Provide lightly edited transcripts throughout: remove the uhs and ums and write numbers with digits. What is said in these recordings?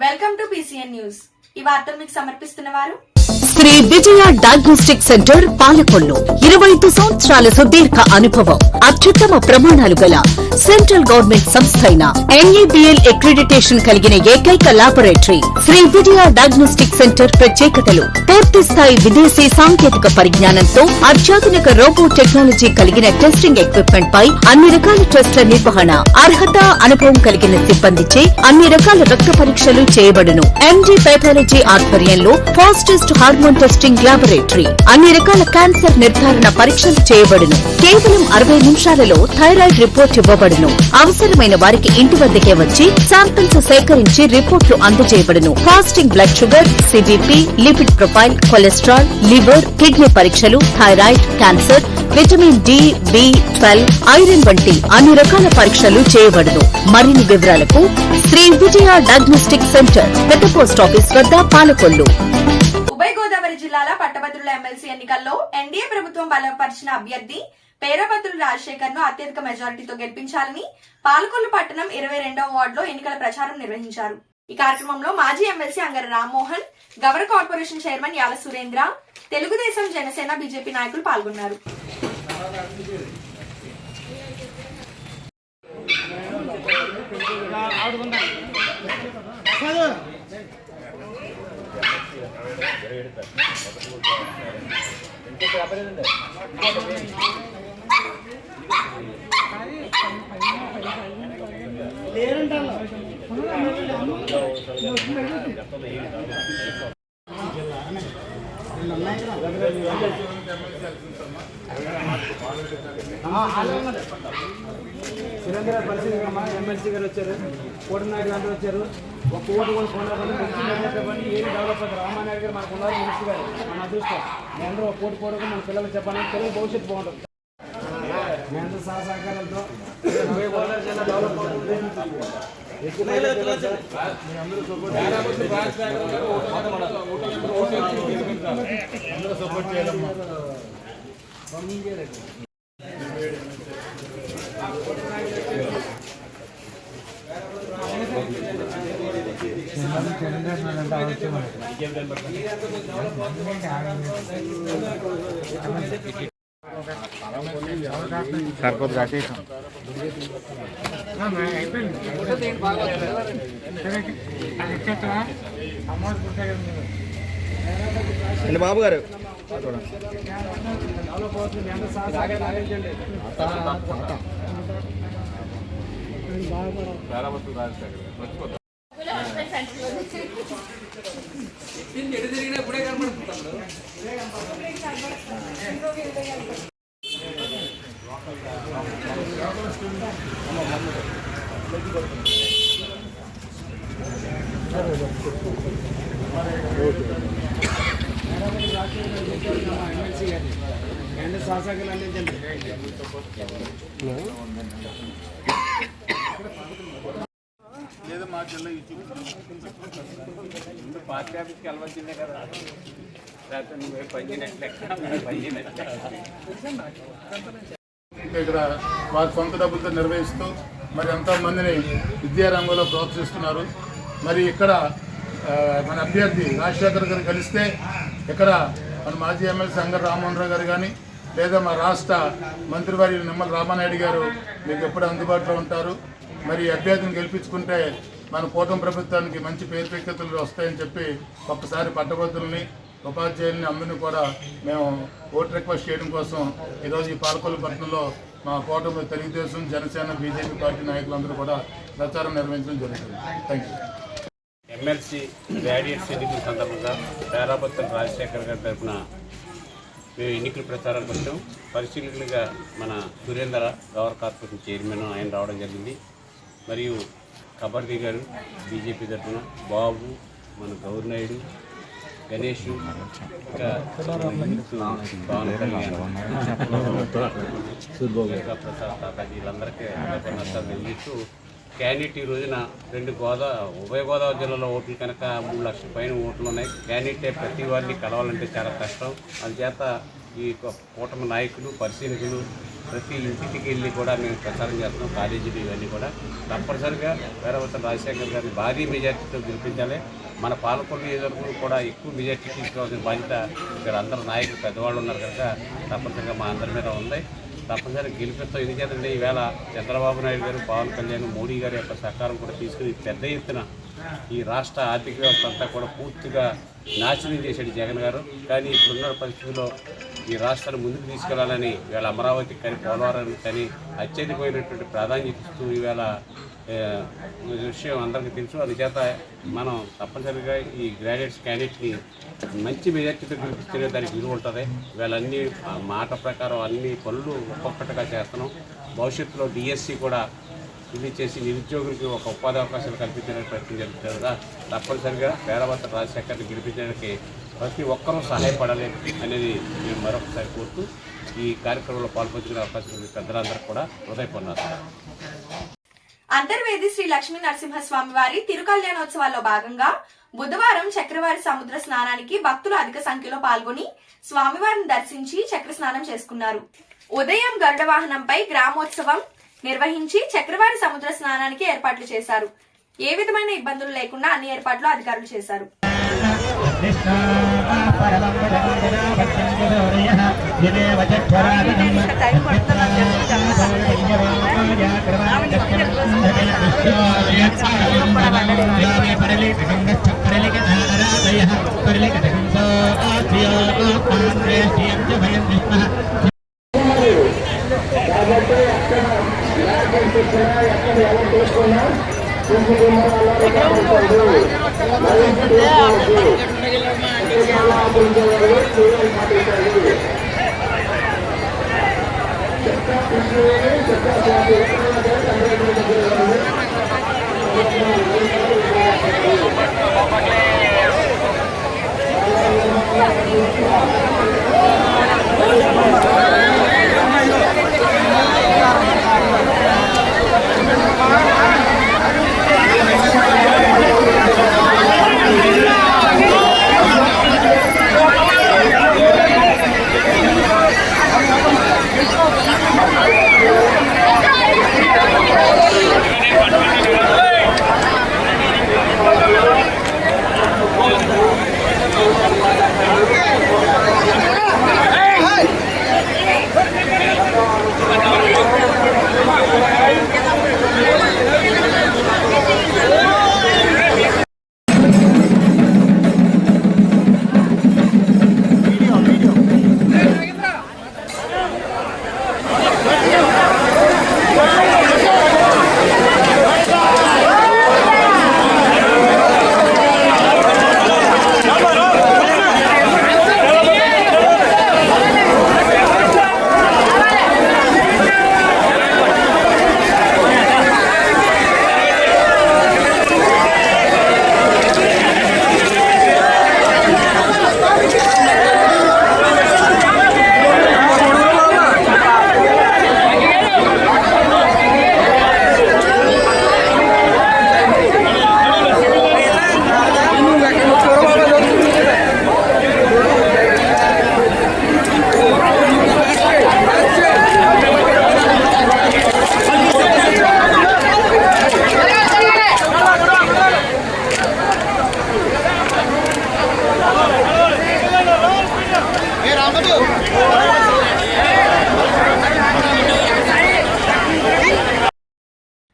Welcome to PCN news. ఈ వార్తలు మీకు సమర్పిస్తున్న వారు శ్రీ విజయ డయాగ్నోస్టిక్ సెంటర్ పాలకొల్లు. 25 సంవత్సరాల సుదీర్ఘ అనుభవం, అత్యుత్తమ ప్రమాణాలు గల సెంట్రల్ గవర్నమెంట్ సంస్థ అయిన NABL అక్రిడిటేషన్ కలిగిన ఏకైక laboratory Shri Vijaya diagnostic centre. ప్రత్యేకతలు: పూర్తి స్థాయి విదేశీ సాంకేతిక పరిజ్ఞానంతో అత్యాధునిక రోబో టెక్నాలజీ కలిగిన టెస్టింగ్ ఎక్విప్మెంట్ పై అన్ని రకాల టెస్టుల నిర్వహణ, అర్హత, అనుభవం కలిగిన సిబ్బందిచే అన్ని రకాల రక్త పరీక్షలు చేయబడును. MD పైథాలజీ ఆధ్వర్యంలో ఫాస్టెస్ట్ హార్మోన్ టెస్టింగ్ లాబొరేటరీ, అన్ని రకాల క్యాన్సర్ నిర్ధారణ పరీక్షలు చేయబడును. కేవలం 60 నిమిషాలలో థైరాయిడ్ రిపోర్ట్ ఇవ్వబడును. అవసరమైన వారికి ఇంటి వద్దకే వచ్చి శాంపిల్స్ సేకరించి రిపోర్ట్లు అందజేయబడును. Fasting blood sugar, CBP, lipid profile, cholesterol, liver, kidney పరీక్షలు, thyroid, cancer, vitamin D, B12, iron వంటి అన్ని రకాల పరీక్షలు చేయబడును. మరిన్ని వివరాలకు శ్రీ విజయ డయాగ్నోస్టిక్ సెంటర్, పెద్ద పోస్ట్ ఆఫీస్ వద్ద, పాలకొల్లు. ఉభయ గోదావరి జిల్లాల పట్టభద్రుల ఎమ్మెల్సీ ఎన్నికల్లో NDA ప్రభుత్వం బలపరిచిన అభ్యర్థి పేరాబత్తుల రాజశేఖర్ ను అత్యధిక మెజారిటీతో గెలిపించాలని పాలకొల్లు పట్టణం 22వ వార్డులో ఎన్నికల ప్రచారం నిర్వహించారు. ఈ కార్యక్రమంలో మాజీ MLC Angara Rammohan, Gavara corporation chairman Yala Surendra, Telugu Desam, Janasena, BJP నాయకులు పాల్గొన్నారు. సురేంద్ర పరిశీలికమ్మ ఎమ్మెల్సీ గారు వచ్చారు, కోటినాయుడు గారు వచ్చారు. ఒక ఓటు కూడా కొనాలని ఏది డెవలప్ అవుతారు. రామానాయుడు గారు మనకు ఉన్నారు, మినిస్టర్ గారు మన అదృష్టం. మీ అందరూ ఒక కోటి కూడా మన పిల్లలకు చెప్పాలని, తెలుగు భవిష్యత్తు బాగుంటుంది. మీ అందరూ సహకారాలతో గోదావరి జిల్లా డెవలప్ అవుతుంది. సపోర్ట్ చేయాలమ్మా. సరిపోదు రాకేశం బాబు గారు ఇప్పుడే కనబడుతుంది. ఎమ్మెల్సీ గారి కేంద్ర శాసకులు అందించండి. లేదా మా జిల్లా పార్టీ ఆఫీస్కి వెళ్ళవచ్చిందే కదా, నువ్వే ఇక్కడ వారి సొంత డబ్బులతో నిర్వహిస్తూ మరి ఎంతోమందిని విద్యారంగంలో ప్రోత్సహిస్తున్నారు. మరి ఇక్కడ మన అభ్యర్థి రాజశేఖర్ గారు కలిస్తే ఇక్కడ మన మాజీ ఎమ్మెల్సీ అంగర రామ్మోహన్ రావు గారు కానీ, లేదా మా రాష్ట్ర మంత్రివర్యులు నిమ్మల రామానాయుడు గారు మీకు ఎప్పుడు అందుబాటులో ఉంటారు. మరి అభ్యర్థిని గెలిపించుకుంటే మన కూటమి ప్రభుత్వానికి మంచి పేరు ప్రఖ్యాతులు వస్తాయని చెప్పి ఒక్కసారి పట్టభద్రుల్ని, ఉపాధ్యాయుల్ని అందరినీ కూడా మేము ఓటు రిక్వెస్ట్ చేయడం కోసం ఈరోజు ఈ పాలకొల్లు పట్టణంలో మా కూటమి తెలుగుదేశం, జనసేన, BJP పార్టీ నాయకులందరూ కూడా ప్రచారం నిర్వహించడం జరుగుతుంది. Thank you. ఎమ్మెల్సీ గ్రాడ్యుయేట్స్ ఎన్నికల సందర్భంగా పేరాబత్తుల రాజశేఖర్ గారి తరఫున మేము ఎన్నికల ప్రచారానికి వచ్చాం. పరిశీలకులుగా మన సురేంద్ర, గవర్ కార్పొరేషన్ చైర్మన్ ఆయన రావడం జరిగింది. మరియు కబర్దీ గారు BJP తరఫున, బాబు, మన గౌర్నాయుడు, గణేష్, ఇంకా ప్రసాద్ వీళ్ళందరికీ నష్టాలు తెలియజేస్తూ క్యాండిడేట్ ఈ రోజున ఉభయ గోదావరి జిల్లాలో ఓట్లు కనుక 3 లక్షల పైన ఓట్లు ఉన్నాయి. క్యాండిడేట్ ప్రతి వారిని కలవాలంటే చాలా కష్టం. అందుచేత ఈ కూటమి నాయకులు పరిశీలకులు ప్రతి ఇంటికి వెళ్ళి కూడా మేము ప్రచారం చేస్తున్నాం. కాలేజీలు ఇవన్నీ కూడా తప్పనిసరిగా వీరభద్ర రాజశేఖర్ గారిని భారీ మెజార్టీతో గెలిపించాలి. మన పాలకొల్లు ఎదురు కూడా ఎక్కువ మెజార్టీ తీసుకోవాల్సిన బాధ్యత ఇక్కడ అందరు నాయకులు పెద్దవాళ్ళు ఉన్నారు కనుక తప్పనిసరిగా మా అందరి మీద ఉంది. తప్పనిసరిగా గెలిపిస్తాం. ఎందుకంటే ఈవేళ చంద్రబాబు నాయుడు గారు, పవన్ కళ్యాణ్, మోడీ గారి యొక్క సహకారం కూడా తీసుకుని పెద్ద ఎత్తున ఈ రాష్ట్ర ఆర్థిక వ్యవస్థ అంతా కూడా పూర్తిగా నాశనం చేశాడు జగన్ గారు. కానీ ఇప్పుడున్న పరిస్థితుల్లో ఈ రాష్ట్రాన్ని ముందుకు తీసుకెళ్లాలని ఈవేళ అమరావతి కానీ పోలవరం కానీ అత్యధికమైనటువంటి ప్రాధాన్యత ఇస్తూ ఈవేళ విషయం అందరికీ తెలుసు. అందుచేత మనం తప్పనిసరిగా ఈ గ్రాడ్యుయేట్స్ క్యాండిడేట్ని మంచి మెజార్టీతో గెలిపిస్తేనే దానికి విలువ ఉంటుంది. ఈవేళ అన్ని మాట ప్రకారం అన్ని పనులు ఒక్కొక్కటిగా చేస్తున్నాం. భవిష్యత్తులో డిఎస్సి కూడా రిలీజ్ చేసి నిరుద్యోగులకి ఒక ఉపాధి అవకాశాలు కల్పించడానికి ప్రయత్నం జరుగుతుంది కదా. తప్పనిసరిగా వీరభద్ర రాజశేఖర్ని గెలిపించడానికి ప్రతి ఒక్కరూ సహాయపడాలి అనేది మేము మరొకసారి కోరుతూ ఈ కార్యక్రమంలో పాల్పంచుకునే అవకాశం ఉంది. పెద్దలందరూ కూడా హృదయపూర్వక అంతర్వేది శ్రీ లక్ష్మీ నరసింహస్వామి వారి తిరుకల్యాణోత్సవాల్లో భాగంగా బుధవారం చక్రవారి సముద్ర స్నానానికి భక్తులు అధిక సంఖ్యలో పాల్గొని స్వామివారిని దర్శించి చక్ర స్నానం చేసుకున్నారు. ఉదయం గరుడ వాహనంపై గ్రామోత్సవం నిర్వహించి చక్రవారి సముద్ర స్నానానికి ఏర్పాట్లు చేశారు. ఏ విధమైన ఇబ్బందులు లేకుండా అన్ని ఏర్పాట్లు అధికారులు చేశారు.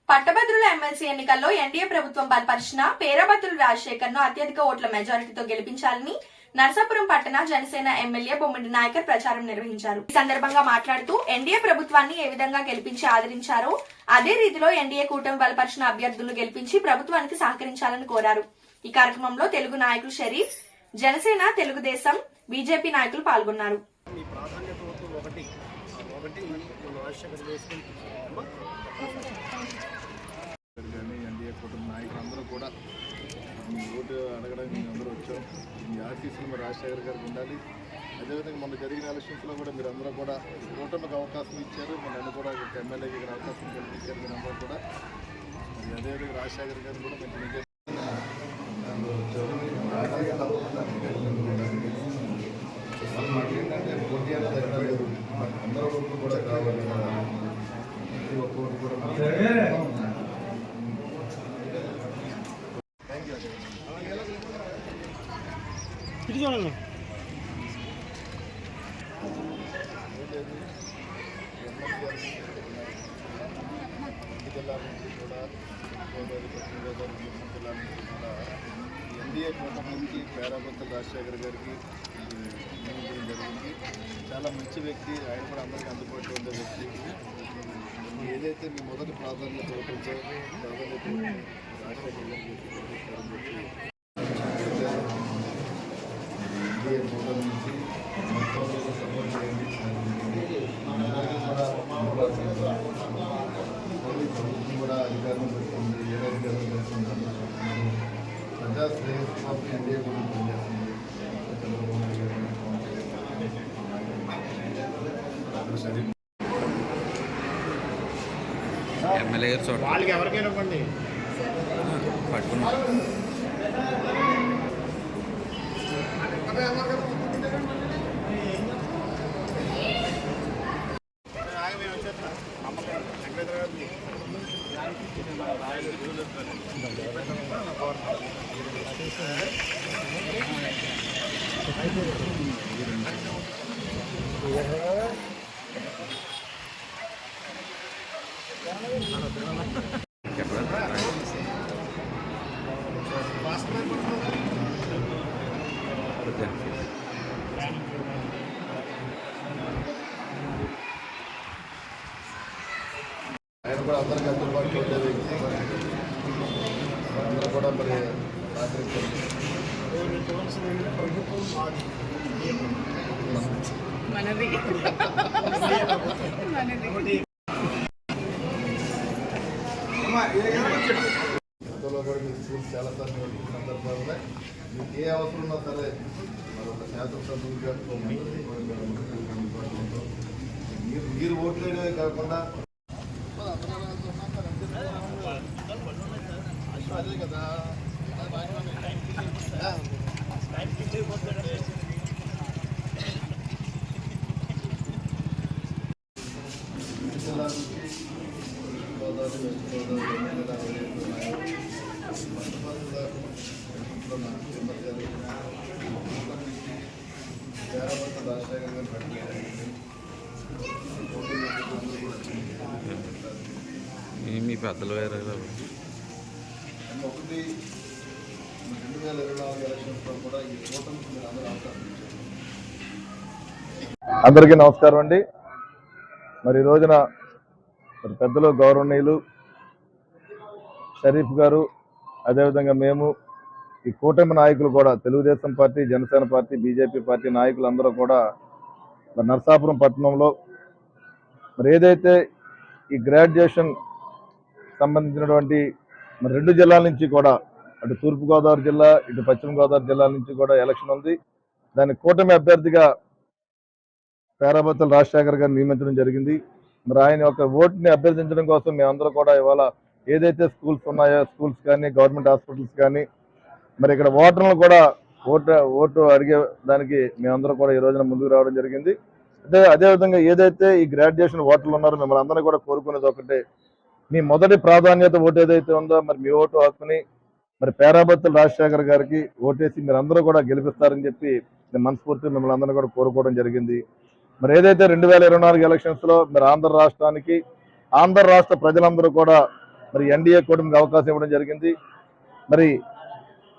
పట్టభద్రుల ఎమ్మెల్సీ ఎన్నికల్లో ఎన్డీఏ ప్రభుత్వం బలపరిచిన పేరాబత్తుల రాజశేఖర్ ను అత్యధిక ఓట్ల మెజారిటీతో గెలిపించాలని నర్సాపురం పట్టణ జనసేన ఎమ్మెల్యే బొమ్మిడి నాయకర్ ప్రచారం నిర్వహించారు. ఈ సందర్భంగా మాట్లాడుతూ ఎన్డీఏ ప్రభుత్వాన్ని ఏ విధంగా గెలిపించి ఆదరించారో అదే రీతిలో ఎన్డీఏ కూటమి బలపరిచిన అభ్యర్థులను గెలిపించి ప్రభుత్వానికి సహకరించాలని కోరారు. ఈ కార్యక్రమంలో తెలుగు నాయకులు షరీఫ్, జనసేన, తెలుగుదేశం, బీజేపీ నాయకులు పాల్గొన్నారు. ఎన్డీఏ కూటమి నాయకులందరూ కూడా ఓటు అడగడానికి అందరూ వచ్చాం. ఈ ఆశీస్సులు మరి రాజశేఖర్ గారికి ఉండాలి. అదేవిధంగా మొన్న జరిగిన ఎలక్షన్స్లో కూడా మీరు అందరూ కూడా కూటమికి అవకాశం ఇచ్చారు. నన్ను కూడా ఒక ఎమ్మెల్యేకి ఇక్కడ అవకాశం కల్పించారు మీరు అందరూ కూడా. మరి అదేవిధంగా రాజశేఖర్ గారు కూడా మంచి ఏంటంటే పోటీ అనేది ఎన్డీఏ కూటమికి పేరాపత్తుల రాజశేఖర్ గారికి నియమించడం జరిగింది. చాలా మంచి వ్యక్తి, ఆయన కూడా అందరికీ అందుబాటులో ఉండే వ్యక్తి. ఏదైతే మీ మొదటి ప్రాధాన్యత రాజశేఖర్ గారికి ఎన్డీఏ కూటమి నుంచి సపోర్ట్ చేయండి. ప్రభుత్వం కూడా అధికారం పెడుతుంది, ఏ అధికారం పెడుతుంది, ప్రజా శ్రేయస్సు కోసం ఎన్డీఏ కూడా పనిచేస్తుంది. చంద్రబాబు నాయుడు ఎమ్మెల్యే గారు చూడండి వాళ్ళకి ఎవరికైనా ఇవ్వండి. పట్టుకున్నారు. ఆయన కూడా అందరికీ అందుబాటులో ఉండే వ్యక్తి. అందరూ కూడా మరి కూడా మీ స్కూల్ చాలా సందర్భాలున్నాయి. మీకు ఏ అవసరం ఉన్నా సరే మరొక శాసనసభ్యులుగా మీరు ఓట్లు వేయడమే కాకుండా అదే కదా రాజశేఖర్ గారు మీ పెద్దలు వేరే ఒకటి 2024 ఎలక్షన్స్లో కూడా ఈ కూటమికి మీరు అందరూ అవకాశం ఇచ్చారు. అందరికీ నమస్కారం అండి. మరి ఈ రోజున మరి పెద్దలు గౌరవనీయులు షరీఫ్ గారు, అదేవిధంగా మేము ఈ కూటమి నాయకులు కూడా Telugu Desam party, Janasena party, BJP party నాయకులందరూ కూడా మరి నరసాపురం పట్టణంలో మరి ఏదైతే ఈ గ్రాడ్యుయేషన్ సంబంధించినటువంటి మరి 2 జిల్లాల నుంచి కూడా అటు తూర్పుగోదావరి జిల్లా, ఇటు పశ్చిమ గోదావరి జిల్లాల నుంచి కూడా ఎలక్షన్ ఉంది. దాని కూటమి అభ్యర్థిగా పేరాపత్తుల రాజశేఖర్ గారిని నియమించడం జరిగింది. మరి ఆయన యొక్క ఓటుని అభ్యర్థించడం కోసం మేమందరూ కూడా ఇవాళ ఏదైతే స్కూల్స్ ఉన్నాయో స్కూల్స్ కానీ, గవర్నమెంట్ హాస్పిటల్స్ కానీ, మరి ఇక్కడ ఓటర్లు కూడా ఓటు అడిగే దానికి మేమందరూ కూడా ఈ రోజున ముందుకు రావడం జరిగింది. అదేవిధంగా ఏదైతే ఈ గ్రాడ్యుయేషన్ ఓటర్లు ఉన్నారో మిమ్మల్ని అందరూ కూడా కోరుకునేది ఒకటే, మీ మొదటి ప్రాధాన్యత ఓటు ఏదైతే ఉందో మరి మీ ఓటు హక్కుని మరి పేరాపత్తుల రాజశేఖర్ గారికి ఓటేసి మీరు అందరూ కూడా గెలిపిస్తారని చెప్పి నేను మనస్ఫూర్తిగా మిమ్మల్ని అందరూ కూడా కోరుకోవడం జరిగింది. మరి ఏదైతే 2024 ఎలక్షన్స్లో మరి ఆంధ్ర రాష్ట్రానికి, ఆంధ్ర రాష్ట్ర ప్రజలందరూ కూడా మరి ఎన్డీఏ కూటమికి అవకాశం ఇవ్వడం జరిగింది. మరి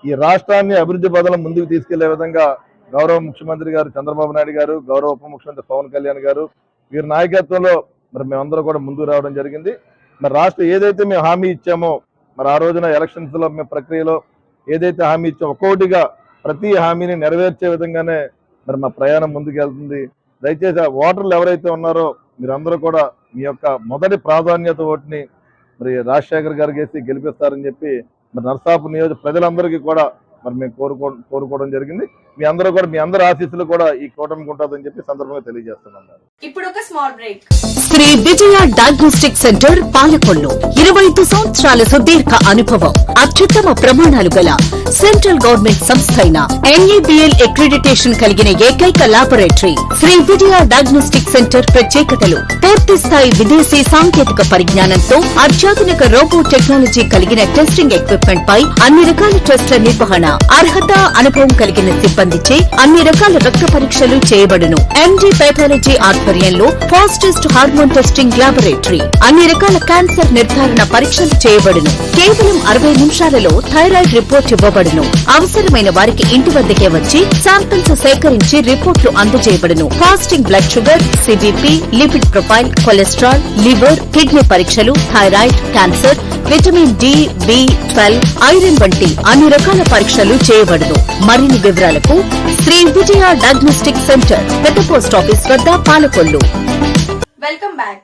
ఈ రాష్ట్రాన్ని అభివృద్ధి పథంలో ముందుకు తీసుకెళ్లే విధంగా గౌరవ ముఖ్యమంత్రి గారు చంద్రబాబు నాయుడు గారు, గౌరవ ఉప ముఖ్యమంత్రి పవన్ కళ్యాణ్ గారు వీరి నాయకత్వంలో మరి మేమందరూ కూడా ముందుకు రావడం జరిగింది. మరి రాష్ట్రం ఏదైతే మేము హామీ ఇచ్చామో మరి ఆ రోజున ఎలక్షన్స్లో మేము ప్రక్రియలో ఏదైతే హామీ ఇచ్చామో ఒక్కొక్కటిగా ప్రతి హామీని నెరవేర్చే విధంగానే మరి మా ప్రయాణం ముందుకు వెళ్తుంది. దయచేసి ఆ ఓటర్లు ఎవరైతే ఉన్నారో మీరందరూ కూడా మీ యొక్క మొదటి ప్రాధాన్యత ఓటుని మరి రాజశేఖర్ గారికి వేసి గెలిపిస్తారని చెప్పి మరి నరసాపురం నియోజక ప్రజలందరికీ కూడా మరి మేము కోరుకోవడం జరిగింది. మీ అందరూ కూడా మీ అందరి ఆశీస్సులు కూడా ఈ కూటమికి ఉంటుందని చెప్పి సందర్భంగా తెలియజేస్తున్నాం. ఇప్పుడు ఒక small break. Shri Vijaya diagnostic centre Palakollu 25 సంవత్సరాల సుదీర్ఘ అనుభవం, అత్యుత్తమ ప్రమాణాలు గల సెంట్రల్ గవర్నమెంట్ సంస్థ అయిన NABL అక్రిడిటేషన్ కలిగిన ఏకైక laboratory Shri Vijaya diagnostic centre. ప్రత్యేకతలు: పూర్తి స్థాయి విదేశీ సాంకేతిక పరిజ్ఞానంతో అత్యాధునిక రోబో టెక్నాలజీ కలిగిన టెస్టింగ్ ఎక్విప్మెంట్ పై అన్ని రకాల టెస్ట్ల నిర్వహణ, అర్హత అనుభవం కలిగిన సిబ్బందిచే అన్ని రకాల రక్త పరీక్షలు చేయబడును. ఎండి పెథాలజీ ఆధ్వర్యంలో ఫాస్టెస్ట్ హార్మోన్ టెస్టింగ్ ల్యాబొరేటరీ, అన్ని రకాల క్యాన్సర్ నిర్ధారణ పరీక్షలు చేయబడును. కేవలం 60 నిమిషాలలో థైరాయిడ్ రిపోర్ట్ ఇవ్వబడును. అవసరమైన వారికి ఇంటి వద్దకే వచ్చి శాంపిల్స్ సేకరించి రిపోర్ట్లు అందజేయబడును. Fasting blood sugar, CBP, lipid profile, cholesterol, liver, kidney పరీక్షలు, థైరాయిడ్, క్యాన్సర్, విటమిన్ డి, బి12, ఐరన్ వంటి అన్ని రకాల పరీక్షలు చేయబడును. మరిన్ని వివరాలకు శ్రీ విజయ డయాగ్నోస్టిక్ సెంటర్, పెద్ద పోస్ట్ ఆఫీస్ వద్ద, పాలకొల్లు. Welcome back.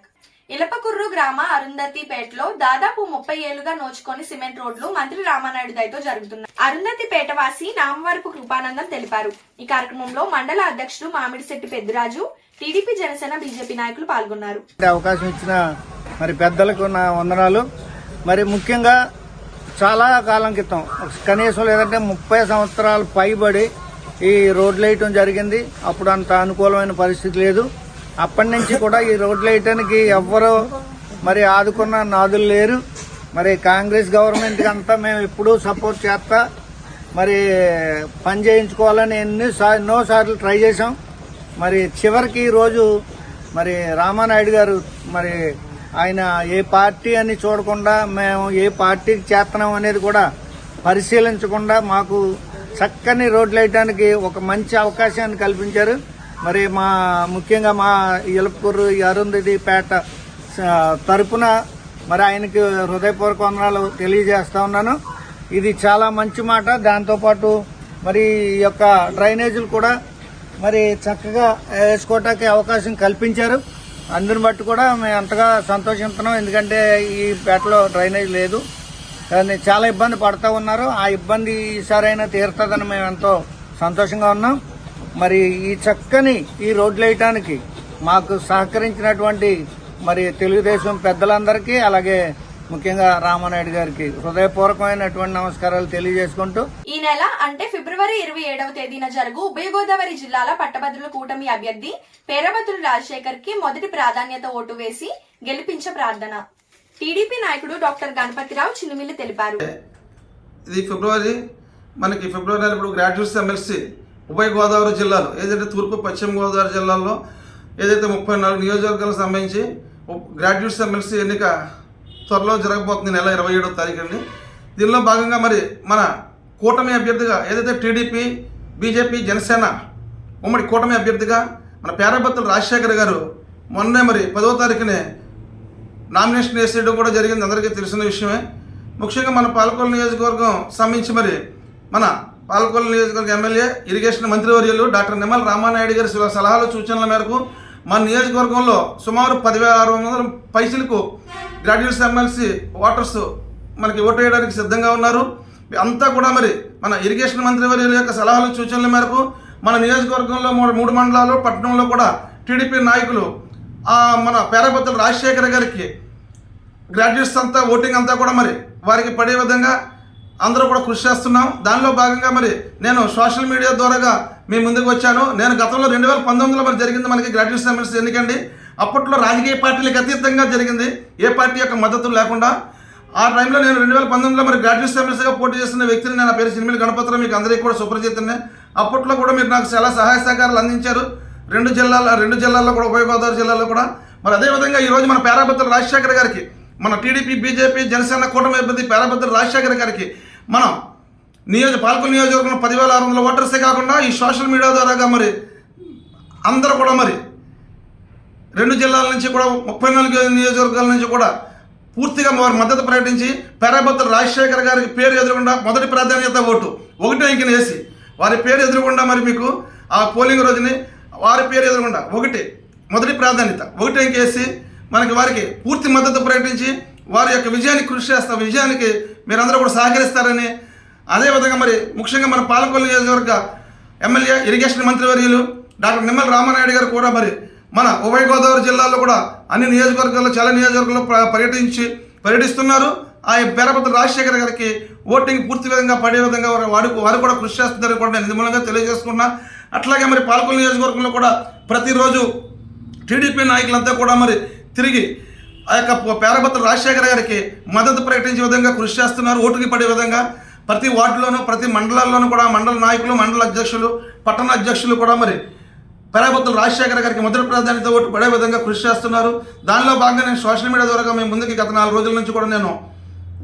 ఇలపకుర్రు గ్రామ అరుంధతిపేటలో దాదాపు 30 ఏళ్లుగా నోచుకొని సిమెంట్ రోడ్లు మంత్రి రామానాయుడు దయతో జరుగుతున్నాయి. అరుంధతిపేట వాసి నామవరపు కృపానందం తెలిపారు. ఈ కార్యక్రమంలో మండల అధ్యక్షుడు మామిడిశెట్టి పెద్దిరాజు, టీడీపీ, జనసేన, బీజేపీ నాయకులు పాల్గొన్నారు. అవకాశం ఇచ్చిన మరి పెద్దలకు నా వందనాలు. మరి ముఖ్యంగా చాలా కాలం క్రితం, కనీసం లేదంటే 30 సంవత్సరాలు పైబడి ఈ రోడ్లు వేయటం జరిగింది. అప్పుడు అంత అనుకూలమైన పరిస్థితి లేదు. అప్పటి నుంచి కూడా ఈ రోడ్లు వేయటానికి ఎవ్వరూ మరి ఆదుకున్న నాదులు లేరు. మరి కాంగ్రెస్ గవర్నమెంట్కి అంతా మేము ఎప్పుడూ సపోర్ట్ చేస్తా మరి పని చేయించుకోవాలని ఎన్నోసార్లు ట్రై చేసాం. మరి చివరికి ఈరోజు మరి రామానాయుడు గారు మరి ఆయన ఏ పార్టీ అని చూడకుండా మేము ఏ పార్టీకి చేస్తున్నాం అనేది కూడా పరిశీలించకుండా మాకు చక్కని రోడ్లు వేయడానికి ఒక మంచి అవకాశాన్ని కల్పించారు. మరి ముఖ్యంగా మా ఇలపకుర్రు అరుంధతిపేట తరపున మరి ఆయనకి హృదయపూర్వక వందనాలు తెలియజేస్తా ఉన్నాను. ఇది చాలా మంచి మాట. దాంతోపాటు మరి ఈ యొక్క డ్రైనేజీలు కూడా మరి చక్కగా వేసుకోవటానికి అవకాశం కల్పించారు. అందుని బట్టి కూడా మేము అంతగా సంతోషిస్తున్నాం. ఎందుకంటే ఈ పేటలో డ్రైనేజ్ లేదు, కానీ చాలా ఇబ్బంది పడుతూ ఉన్నారు. ఆ ఇబ్బంది ఈసారైనా తీరుతుందని మేము ఎంతో సంతోషంగా ఉన్నాం. మరి ఈ చక్కని ఈ రోడ్లు వేయటానికి మాకు సహకరించినటువంటి మరి తెలుగుదేశం పెద్దలందరికీ, అలాగే ముఖ్యంగా రామానాయుడు గారికి హృదయపూర్వకమైనటువంటి నమస్కారాలు తెలియజేసుకుంటూ, ఈ నెల అంటే ఫిబ్రవరి 27వ తేదీన జరుగు ఉభయ గోదావరి జిల్లాల పట్టభద్రుల కూటమి అభ్యర్థి పేరబత్తుల రాజశేఖర్ కి మొదటి ప్రాధాన్యత ఓటు వేసి గెలిపించ ప్రార్థన. టీడీపీ నాయకుడు డాక్టర్ గణపతిరావు చిన్నుమిల్లి తెలిపారు. ఇది ఫిబ్రవరి నెల ఇప్పుడు గ్రాడ్యుయేట్స్ ఎమ్మెల్సీ ఉభయ గోదావరి జిల్లాలో, ఏదైతే తూర్పు పశ్చిమ గోదావరి జిల్లాల్లో ఏదైతే 34 నియోజకవర్గాలకు సంబంధించి గ్రాడ్యుయేట్స్ ఎమ్మెల్సీ ఎన్నిక త్వరలో జరగబోతుంది. నెల 27వ తారీఖు అండి. దీనిలో భాగంగా మరి మన కూటమి అభ్యర్థిగా ఏదైతే టీడీపీ, బీజేపీ, జనసేన ఉమ్మడి కూటమి అభ్యర్థిగా మన పేరబత్తుల రాజశేఖర్ గారు మొన్నే మరి 10వ తారీఖునే నామినేషన్ వేసేయడం కూడా జరిగింది, అందరికీ తెలిసిన విషయమే. ముఖ్యంగా మన పాలకొల్లు నియోజకవర్గం సంబంధించి మరి మన పాలకొల్లు నియోజకవర్గ ఎమ్మెల్యే, ఇరిగేషన్ మంత్రివర్యులు డాక్టర్ నిమ్మల రామానాయుడు గారి సలహాలు సూచనల మేరకు మన నియోజకవర్గంలో సుమారు 10,600 పైసలకు గ్రాడ్యుయేట్స్ ఎమ్మెల్సీ ఓటర్స్ మనకి ఓటు వేయడానికి సిద్ధంగా ఉన్నారు. అంతా కూడా మరి మన ఇరిగేషన్ మంత్రివర్యుల యొక్క సలహాలు సూచనల మేరకు మన నియోజకవర్గంలో 3 మండలాలు పట్టణంలో కూడా టీడీపీ నాయకులు మన పేరబత్తుల రాజశేఖర్ గారికి గ్రాడ్యుయేట్స్ అంతా ఓటింగ్ అంతా కూడా మరి వారికి పడే విధంగా అందరూ కూడా కృషి చేస్తున్నాం. దానిలో భాగంగా మరి నేను సోషల్ మీడియా ద్వారాగా మీ ముందుకు వచ్చాను. నేను గతంలో 2019లో మరి జరిగింది మనకి గ్రాడ్యుయేట్స్ ఎమ్మెల్సీ ఎన్నికండి. అప్పట్లో రాజకీయ పార్టీలకు అతీతంగా జరిగింది, ఏ పార్టీ యొక్క మద్దతు లేకుండా. ఆ టైంలో నేను 2019లో మరి గ్రాడ్యుయేట్స్ ఎమ్మెల్సీగా పోటీ చేస్తున్న వ్యక్తిని, నా పేరు చిన్నుమిల్లి గణపతిరావు, మీకు అందరికీ కూడా సుపరిచితనే. అప్పట్లో కూడా మీరు నాకు చాలా సహాయ సహకారాలు అందించారు, రెండు జిల్లాల్లో కూడా, ఉభయ గోదావరి జిల్లాలో కూడా. మరి అదేవిధంగా ఈరోజు మన పేరబత్తుల రాజశేఖర్ గారికి, మన టీడీపీ, బీజేపీ, జనసేన కూటమి అభ్యర్థి పేరబత్తుల రాజశేఖర్ గారికి మనం పాలకొల్లు నియోజకవర్గంలో 10,600 ఓటర్సే కాకుండా ఈ సోషల్ మీడియా ద్వారాగా మరి అందరూ కూడా మరి 2 జిల్లాల నుంచి కూడా 34 నియోజకవర్గాల నుంచి కూడా పూర్తిగా వారి మద్దతు ప్రకటించి పేరబత్తుల రాజశేఖర్ గారికి పేరు ఎదురుకుండా మొదటి ప్రాధాన్యత ఓటు 1 అంకెను వేసి వారి పేరు ఎదురుకుండా మరి మీకు ఆ పోలింగ్ రోజుని వారి పేరు ఎదురుకుండా మొదటి ప్రాధాన్యత 1 అంకె వేసి వారికి పూర్తి మద్దతు ప్రకటించి వారి యొక్క విజయానికి కృషి చేస్తాం, విజయానికి మీరందరూ కూడా సహకరిస్తారని. అదేవిధంగా మరి ముఖ్యంగా మన పాలకొల్లు నియోజకవర్గ ఎమ్మెల్యే, ఇరిగేషన్ మంత్రివర్యులు డాక్టర్ నిమ్మల రామానాయుడు గారు కూడా మరి మన ఉభయ గోదావరి జిల్లాలో కూడా అన్ని నియోజకవర్గాల్లో, చాలా నియోజకవర్గాల్లో పర్యటిస్తున్నారు. ఆ పేరబత్తుల రాజశేఖర్ గారికి ఓటింగ్ పూర్తి విధంగా పడే విధంగా వారు కూడా కృషి చేస్తున్నారని కూడా నేను ఇది మూలంగా తెలియజేసుకున్నా. అట్లాగే మరి పాలకొల్లు నియోజకవర్గంలో కూడా ప్రతిరోజు టీడీపీ నాయకులంతా కూడా మరి తిరిగి ఆ యొక్క పేరబత్తుల రాజశేఖర్ గారికి మద్దతు ప్రకటించే విధంగా కృషి చేస్తున్నారు, ఓటుకి పడే విధంగా. ప్రతి వార్డులోనూ ప్రతి మండలాల్లోనూ కూడా మండల నాయకులు, మండల అధ్యక్షులు, పట్టణ అధ్యక్షులు కూడా మరి పేరాబత్తుల రాజశేఖర్ గారికి మొదటి ప్రాధాన్యత ఓటు పడే విధంగా కృషి చేస్తున్నారు. దానిలో భాగంగా నేను సోషల్ మీడియా ద్వారా మేము ముందుకి గత 4 రోజుల నుంచి కూడా నేను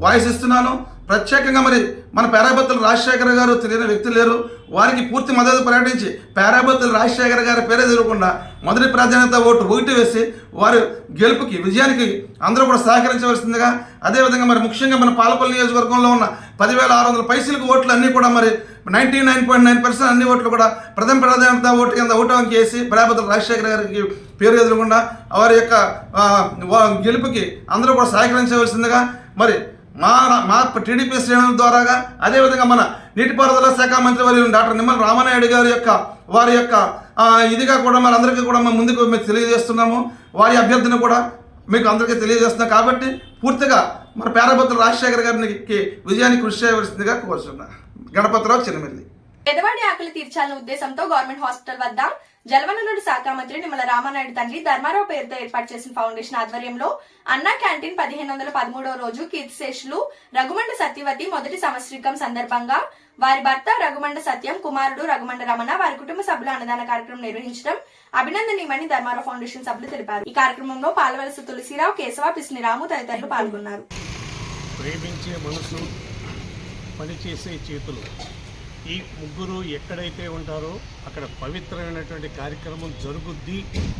వాయిస్ ఇస్తున్నాను. ప్రత్యేకంగా మరి మన పేరాబత్తుల రాజశేఖర్ గారు తెలియని వ్యక్తి లేరు. వారికి పూర్తి మద్దతు ప్రకటించి పేరాబత్తుల రాజశేఖర్ గారి పేరే తిరగకుండా మొదటి ప్రాధాన్యత ఓటు 1 వేసి వారి గెలుపుకి, విజయానికి అందరూ కూడా సహకరించవలసిందిగా, అదేవిధంగా మరి ముఖ్యంగా మన పాలపల్లి నియోజకవర్గంలో ఉన్న 10,600 పైసలకు ఓట్లు అన్నీ కూడా మరి 99.9% అన్ని ఓట్లు కూడా ప్రథమ ప్రాధాన్యత ఓటు కింద ఓటు అంకి వేసి పేరాబత్తుల రాజశేఖర్ గారికి పేరు ఎదురకుండా వారి యొక్క గెలుపుకి అందరూ కూడా సహకరించవలసిందిగా మరి మా టీడీపీ శ్రేణుల ద్వారాగా, అదేవిధంగా మన నీటిపారుదల శాఖ మంత్రి వర్యులు డాక్టర్ నిమ్మల రామానాయుడు గారి యొక్క వారి యొక్క ఇదిగా కూడా మరి అందరికీ కూడా మేము ముందుకు మేము తెలియజేస్తున్నాము. వారి అభ్యర్థిని కూడా మీకు అందరికీ తెలియజేస్తున్నాం. కాబట్టి పూర్తిగా మన పేరాబత్తుల రాజశేఖర్ గారికి విజయానికి కృషి చేయవలసిందిగా కోరుతున్నా. గణపతిరావు, చిన్నమిల్లి. పేదవాడి ఆకలి తీర్చాలనే ఉద్దేశంతో గవర్నమెంట్ హాస్పిటల్ వద్ద జలవనరుల శాఖ మంత్రి నిమ్మల రామానాయుడు తండ్రి ధర్మారావు పేరుతో ఏర్పాటు చేసిన ఫౌండేషన్ ఆధ్వర్యంలో అన్నా క్యాంటీన్ 1513వ రోజు కీర్తిశేషులు రఘుమండ సత్యవతి మొదటి సంవత్సరికం సందర్భంగా వారి భర్త రఘుమండ సత్యం, కుమారుడు రఘుమండ రమణ, వారి కుటుంబ సభ్యుల అన్నదాన కార్యక్రమం నిర్వహించడం అభినందనీయమని ధర్మారావు ఫౌండేషన్ సభ్యులు తెలిపారు. ఈ కార్యక్రమంలో పాల్వలస తులసిరావు, కేశవ, పిస్ని రాము తదితరులు పాల్గొన్నారు. ప్రేమించే మనసు, పనిచేసే చేతులు, ఈ ముగ్గురు ఎక్కడైతే ఉంటారో అక్కడ పవిత్రమైనటువంటి కార్యక్రమం జరుగుద్ది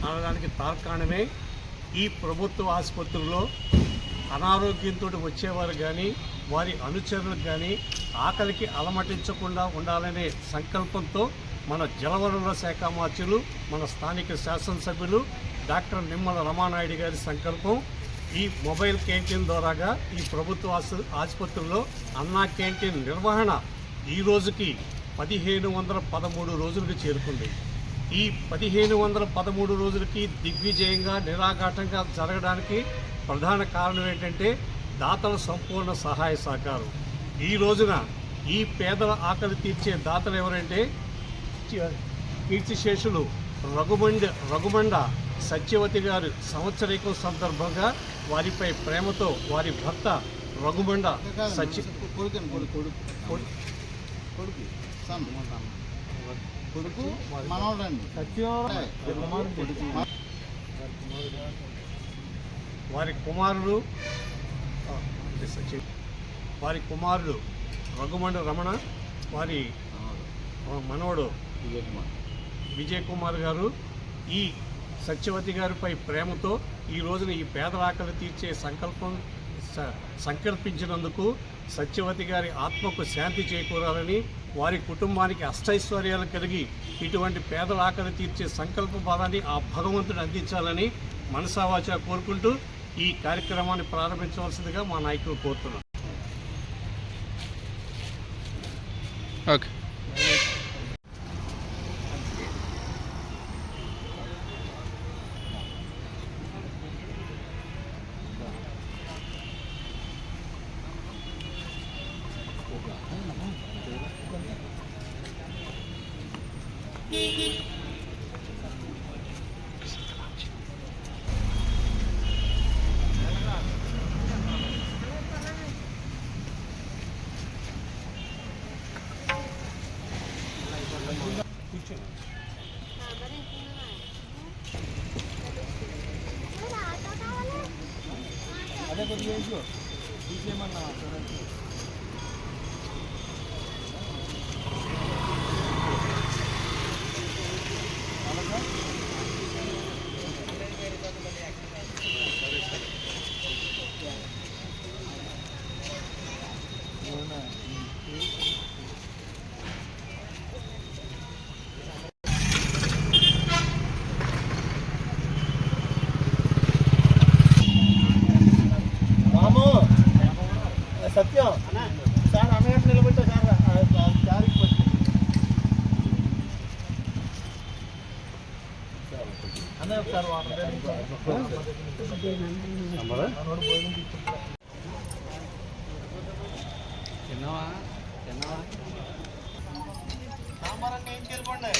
అనడానికి తార్కాణమే ఈ ప్రభుత్వ ఆసుపత్రుల్లో అనారోగ్యంతో వచ్చేవారు కానీ వారి అనుచరులకు కానీ ఆకలికి అలమటించకుండా ఉండాలనే సంకల్పంతో మన జలవనరుల శాఖ మంత్రులు, మన స్థానిక శాసనసభ్యులు డాక్టర్ నిమ్మల రామానాయుడు గారి సంకల్పం ఈ మొబైల్ క్యాంటీన్ ద్వారాగా ఈ ప్రభుత్వ ఆసుపత్రుల్లో అన్నా క్యాంటీన్ నిర్వహణ ఈ రోజుకి 1513 రోజులకు చేరుకుంది. ఈ 1513 రోజులకి దిగ్విజయంగా, నిరాఘాటంగా జరగడానికి ప్రధాన కారణం ఏంటంటే దాతల సంపూర్ణ సహాయ సహకారం. ఈ రోజున ఈ పేదల ఆకలి తీర్చే దాతలు ఎవరంటే కీర్తిశేషులు రఘుమండ సత్యవతి గారు సంవత్సరీకం సందర్భంగా వారిపై ప్రేమతో వారి భర్త రఘుమండ వారి కుమారుడు రఘుమండ రమణ, వారి మనవడు విజయ్ కుమార్ గారు ఈ సత్యవతి గారిపై ప్రేమతో ఈ రోజున ఈ పేదల ఆకలి తీర్చే సంకల్పించినందుకు సత్యవతి గారి ఆత్మకు శాంతి చేకూరాలని, వారి కుటుంబానికి అష్టైశ్వర్యాలు కలిగి ఇటువంటి పేదల ఆకలి తీర్చే సంకల్ప భావాన్ని ఆ భగవంతుడు అందించాలని మనసావాచ కోరుకుంటూ ఈ కార్యక్రమాన్ని ప్రారంభించవలసిందిగా మా నాయకులు కోరుతున్నాం. ఓకే. సత్యం సార్ అన్నగట్టు నిలబెట్టా సార్ అన్న ఒకసారి తిన్నావా సాంబార్ ఏం చేసుకోండి.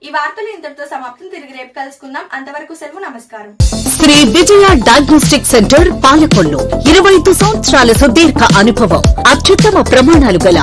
ఈ వార్తలు ఇంతటితో సమాప్తం. తిరిగి రేపు కలుసుకుందాం. అంతవరకు సెలవు. నమస్కారం. శ్రీ విజయ డయాగ్నోస్టిక్ సెంటర్ పాలకొల్లు 25 సంవత్సరాల సుదీర్ఘ అనుభవం, అత్యుత్తమ ప్రమాణాలు గల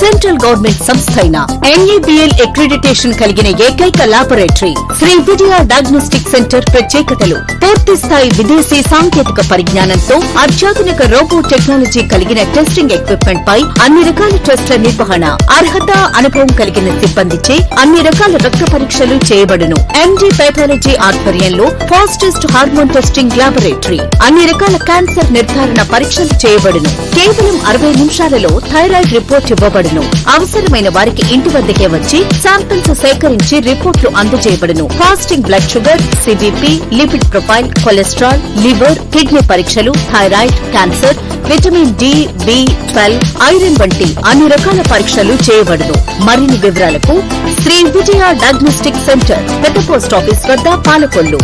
సెంట్రల్ గవర్నమెంట్ సంస్థ అయిన NABL అక్రిడిటేషన్ కలిగిన ఏకైక laboratory Shri Vijaya diagnostic centre ప్రత్యేకతలు పూర్తి స్థాయి విదేశీ సాంకేతిక పరిజ్ఞానంతో అత్యాధునిక రోబో టెక్నాలజీ కలిగిన టెస్టింగ్ ఎక్విప్మెంట్ పై అన్ని రకాల టెస్టుల నిర్వహణ, అర్హత, అనుభవం కలిగిన సిబ్బందిచే అన్ని రకాల రక్త పరీక్షలు చేయబడును. MD పెథాలజీ ఆధ్వర్యంలో ఫాస్టెస్ట్ హార్మోన్ టెస్టింగ్ లాబొరేటరీ, అన్ని రకాల క్యాన్సర్ నిర్ధారణ పరీక్షలు చేయబడును. కేవలం 60 నిమిషాలలో థైరాయిడ్ రిపోర్ట్ ఇవ్వబడును. అవసరమైన వారికి ఇంటి వద్దకే వచ్చి శాంపిల్స్ సేకరించి రిపోర్ట్లు అందజేయబడును. Fasting blood sugar, CBP, lipid profile, cholesterol, liver, kidney పరీక్షలు, thyroid, cancer, vitamin D, B12, iron వంటి అన్ని రకాల పరీక్షలు చేయబడును. మరిన్ని వివరాలకు శ్రీ విజయ డయాగ్నోస్టిక్ సెంటర్, పెద్ద పోస్ట్ ఆఫీస్ వద్ద, పాలకొల్లు.